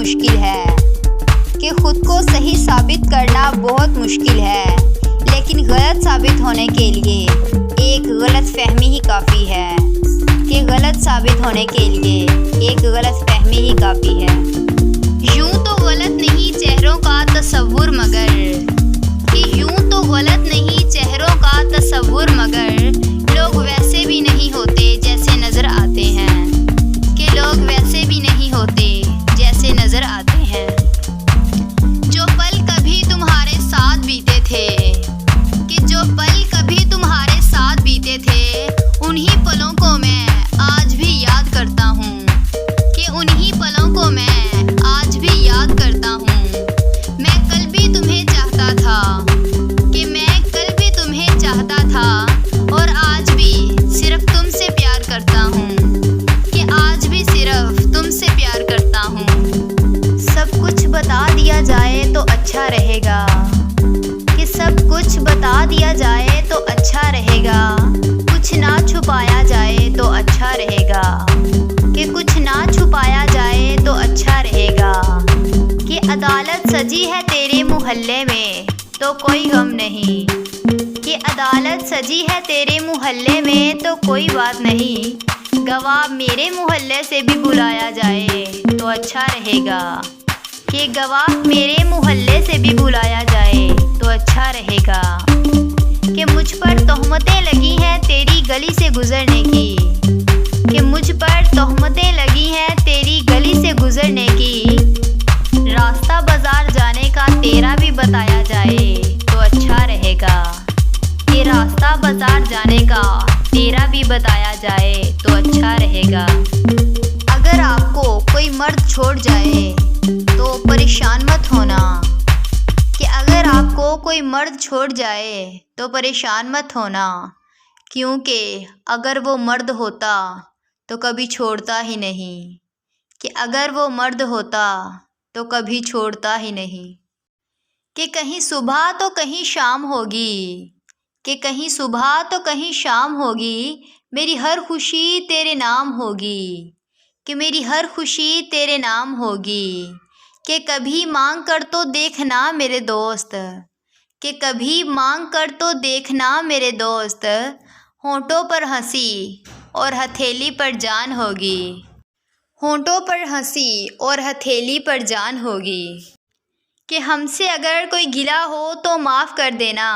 मुश्किल है कि खुद को सही साबित करना बहुत मुश्किल है, लेकिन गलत साबित होने के लिए एक गलत फहमी ही काफ़ी है कि गलत साबित होने के लिए एक गलत फहमी ही काफ़ी है। यूं तो गलत नहीं चेहरों का तसव्वुर मगर कि यूं तो गलत नहीं चेहरों का तसव्वुर मगर लोग वैसे भी नहीं होते जैसे नज़र आते हैं, कि लोग वैसे भी नहीं होते जैसे नज़र आते हैं। जो पल कभी तुम्हारे साथ बीते थे, कि जो पल कभी तुम्हारे साथ बीते थे, उन्हीं पलों को मैं आज भी याद करता हूँ, कि उन्हीं पलों को मैं आज भी याद करता हूँ। मैं कल भी तुम्हें चाहता था, कि मैं कल भी तुम्हें चाहता था, और आज भी सिर्फ तुमसे प्यार करता हूँ, कि आज भी सिर्फ तुमसे प्यार करता हूँ। सब कुछ बता दिया जाए तो अच्छा रहेगा, कि सब कुछ बता दिया जाए तो अच्छा रहेगा, कुछ ना छुपाया जाए तो अच्छा रहेगा, कि कुछ ना छुपाया जाए तो अच्छा रहेगा। कि अदालत सजी है तेरे मोहल्ले में तो कोई गम नहीं, कि अदालत सजी है तेरे मोहल्ले में तो कोई बात नहीं, गवाह मेरे मोहल्ले से भी बुलाया जाए तो अच्छा रहेगा, कि गवाह मेरे मोहल्ले से भी बुलाया जाए तो अच्छा रहेगा। कि मुझ पर तोहमतें लगी हैं तेरी गली से गुजरने की, कि मुझ पर तोहमतें लगी हैं तेरी गली से गुजरने की, रास्ता बाजार जाने का तेरा भी बताया जाए तो अच्छा रहेगा, कि रास्ता बाजार जाने का तेरा भी बताया जाए तो अच्छा रहेगा। अगर आपको कोई मर्द छोड़ जाए तो परेशान मत होना, कि अगर आपको कोई मर्द छोड़ जाए तो परेशान मत होना, क्योंकि अगर वो मर्द होता तो कभी छोड़ता ही नहीं, कि अगर वो मर्द होता तो कभी छोड़ता ही नहीं। कि कहीं सुबह तो कहीं शाम होगी, कि कहीं सुबह तो कहीं शाम होगी, मेरी हर खुशी तेरे नाम होगी, कि मेरी हर खुशी तेरे नाम होगी। कि कभी मांग कर तो देखना मेरे दोस्त, कि कभी मांग कर तो देखना मेरे दोस्त, होंठों पर हंसी और हथेली पर जान होगी, होंठों पर हंसी और हथेली पर जान होगी। कि हमसे अगर कोई गिला हो तो माफ़ कर देना,